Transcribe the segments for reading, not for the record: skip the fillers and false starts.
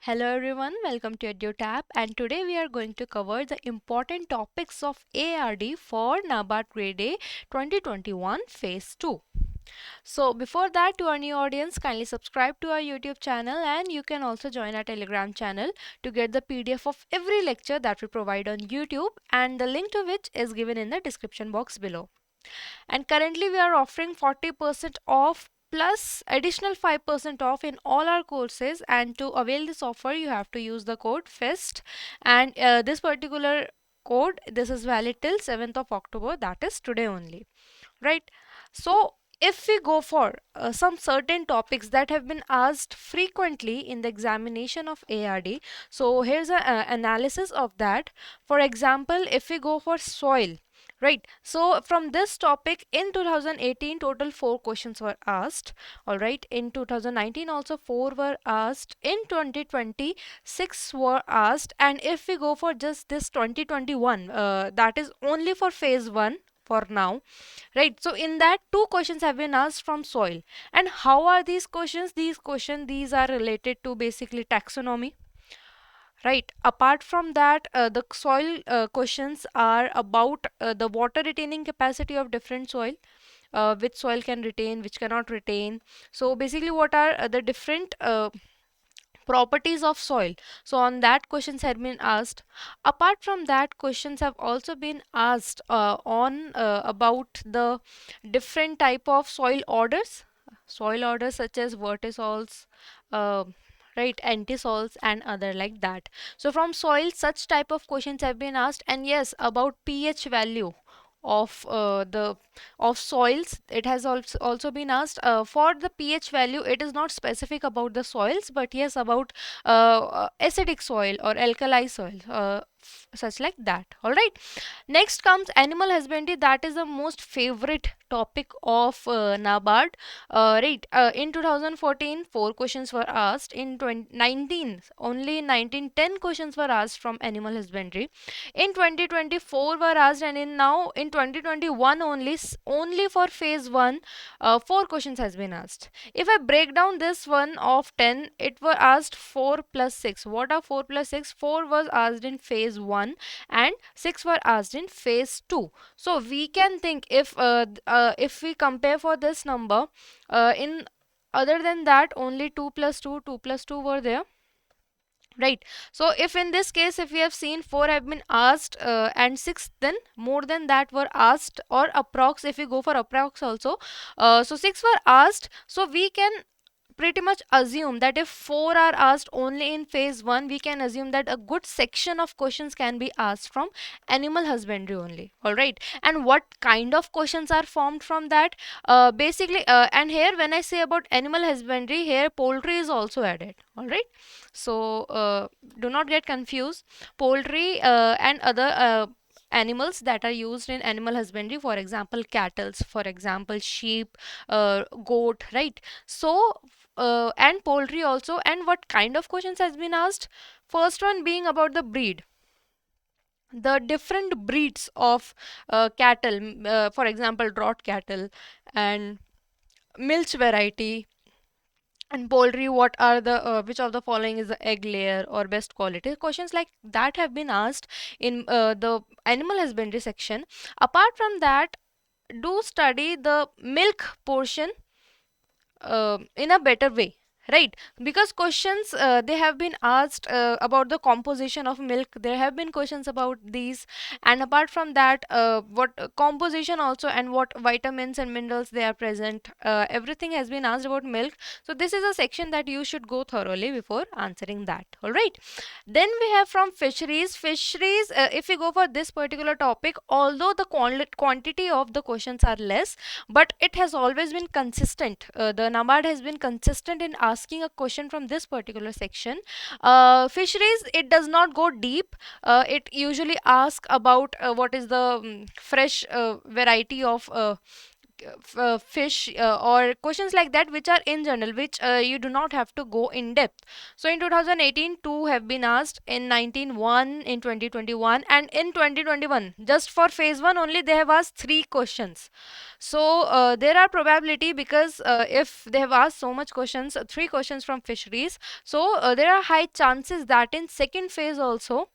Hello everyone, welcome to EduTap, and today we are going to cover the important topics of ARD for NABARD Grade A 2021 Phase 2. So before that, to our new audience, kindly subscribe to our YouTube channel, and you can also join our Telegram channel to get the PDF of every lecture that we provide on YouTube, and the link to which is given in the description box below. And currently we are offering 40% off plus additional 5% off in all our courses, and to avail this offer you have to use the code FEST, and this particular code, this is valid till 7th of October, that is today only, right? So if we go for some certain topics that have been asked frequently in the examination of ARD, so here's an analysis of that. For example, if we go for soil, right, so from this topic in 2018 total 4 questions were asked, all right. In 2019 also 4 were asked. In 2020 6 were asked. And if we go for just this 2021, that is only for phase 1 for now, right? So in that 2 questions have been asked from soil. And how are these questions? These are related to basically taxonomy, right? Apart from that, the soil questions are about the water retaining capacity of different soil, which soil can retain, which cannot retain. So basically what are the different properties of soil, so on that questions had been asked. Apart from that, questions have also been asked on about the different type of soil orders such as vertisols, uh, right, antisols and other like that. So from soil such type of questions have been asked. And yes, about pH value of the of soils, it has also been asked. For the pH value, it is not specific about the soils, but yes, about acidic soil or alkali soil, such like that, all right. Next comes animal husbandry. That is the most favorite topic of NABARD, right. In 2014 4 questions were asked. In 2019 only 1910 questions were asked from animal husbandry. In 2024 were asked, and in 2021 only for phase 1 4 questions has been asked. If I break down this one of 10, it were asked 4 plus 6. What are 4 plus 6? 4 was asked in phase 1 and 6 were asked in phase 2. So we can think, if we compare for this number, in other than that only 2 plus 2 were there, right. So if in this case, if we have seen 4 have been asked, and 6 then more than that were asked, or approx, if we go for approx also, so 6 were asked. So we can pretty much assume that if 4 are asked only in phase 1, we can assume that a good section of questions can be asked from animal husbandry only, all right. And what kind of questions are formed from that? Basically, and here when I say about animal husbandry, here poultry is also added, all right. So do not get confused. Poultry and other animals that are used in animal husbandry, for example cattle, for example sheep, goat, right. So and poultry also. And what kind of questions has been asked? First one being about the breed, the different breeds of cattle, for example draught cattle and milch variety. And poultry, what are the which of the following is the egg layer or best quality? Questions like that have been asked in the animal husbandry section. Apart from that, do study the milk portion in a better way, right. Because questions, they have been asked about the composition of milk, there have been questions about these. And apart from that, what composition also, and what vitamins and minerals they are present, everything has been asked about milk. So this is a section that you should go thoroughly before answering that, all right. Then we have from fisheries. If we go for this particular topic, although the quantity of the questions are less, but it has always been consistent. The NABARD has been consistent in asking a question from this particular section. Fisheries, it does not go deep. It usually asks about what is the fresh variety of fish or questions like that, which are in general, which you do not have to go in depth. So in 2018 two have been asked, in 19 one, in 2021, and in 2021 just for phase 1 only they have asked 3 questions. So there are probability, because if they have asked so much questions, 3 questions from fisheries, so there are high chances that in second phase also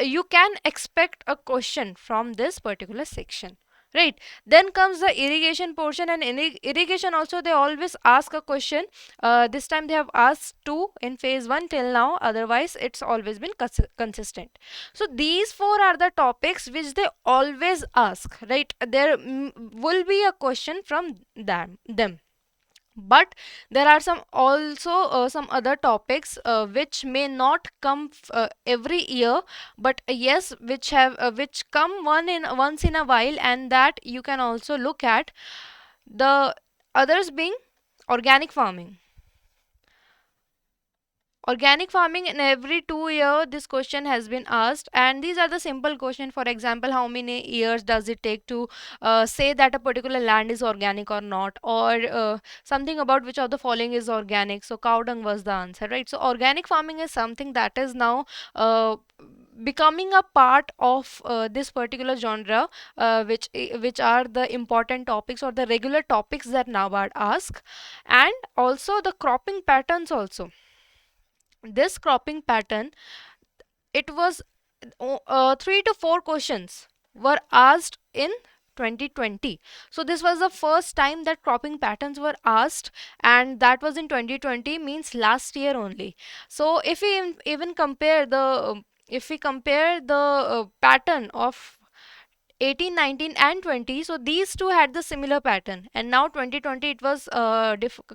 you can expect a question from this particular section, right? Then comes the irrigation portion, and in irrigation also they always ask a question. This time they have asked 2 in phase 1 till now, otherwise it's always been consistent. So these 4 are the topics which they always ask, right? There will be a question from them. But there are some also some other topics which may not come every year, but yes, which come once in a while, and that you can also look at. The others being organic farming. Organic farming, in every 2 year this question has been asked, and these are the simple question. For example, how many years does it take to say that a particular land is organic or not, or something about which of the following is organic. So cow dung was the answer, right? So organic farming is something that is now becoming a part of this particular genre, which are the important topics or the regular topics that NABARD ask. And also the cropping patterns also. This cropping pattern, it was 3 to 4 questions were asked in 2020. So this was the first time that cropping patterns were asked, and that was in 2020, means last year only. So if we even compare the if we compare the pattern of 18, 19 and 20, so these two had the similar pattern, and now 2020 it was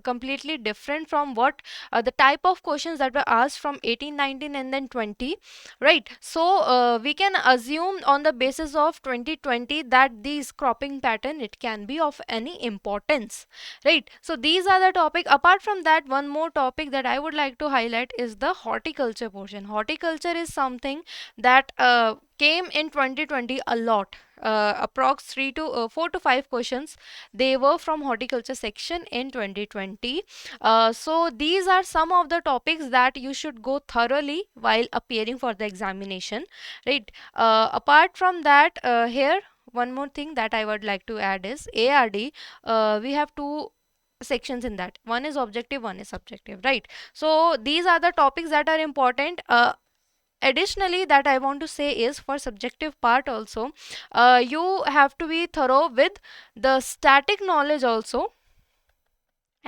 completely different from what the type of questions that were asked from 18, 19 and then 20, right? So we can assume on the basis of 2020 that these cropping pattern, it can be of any importance, right? So these are the topic. Apart from that, one more topic that I would like to highlight is the horticulture portion. Horticulture is something that came in 2020 a lot. Approx 4 to 5 questions they were from horticulture section in 2020. So these are some of the topics that you should go thoroughly while appearing for the examination, right? Apart from that, here one more thing that I would like to add is ARD. We have two sections in that. One is objective, one is subjective, right? So these are the topics that are important. Additionally, that I want to say is, for subjective part also, you have to be thorough with the static knowledge also,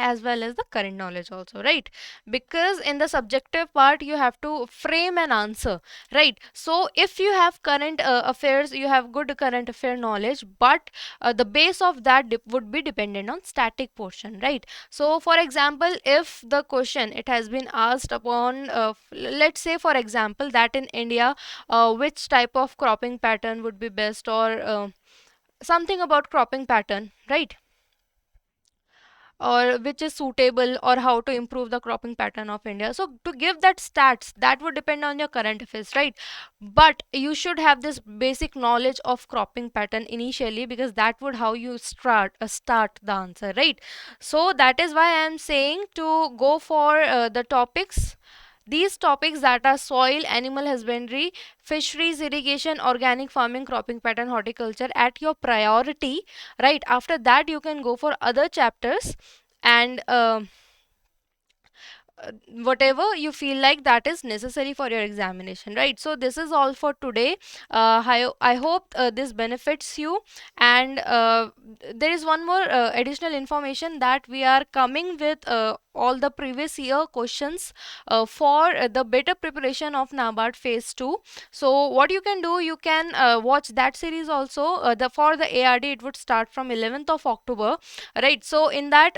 as well as the current knowledge also, right? Because in the subjective part you have to frame an answer, right? So if you have current affairs, you have good current affair knowledge, but the base of that would be dependent on static portion, right? So for example, if the question, it has been asked upon let's say for example that in India which type of cropping pattern would be best, or something about cropping pattern, right? Or which is suitable, or how to improve the cropping pattern of India. So to give that stats, that would depend on your current affairs, right? But you should have this basic knowledge of cropping pattern initially, because that would how you start the answer, right? So that is why I am saying to go for the topics, these topics that are soil, animal husbandry, fisheries, irrigation, organic farming, cropping pattern, horticulture at your priority, right? After that, you can go for other chapters, and whatever you feel like that is necessary for your examination, right? So this is all for today. I hope this benefits you, and there is one more additional information, that we are coming with all the previous year questions for the better preparation of NABARD phase 2. So what you can do, you can watch that series also. For the ARD, it would start from 11th of October, right? So in that,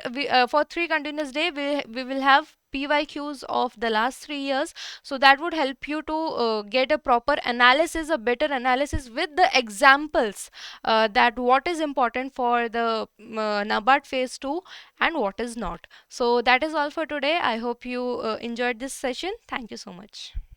for 3 continuous days, we will have PYQs of the last 3 years. So that would help you to get a proper analysis, a better analysis with the examples, that what is important for the NABARD phase 2 and what is not. So that is all for today. I hope you enjoyed this session. Thank you so much.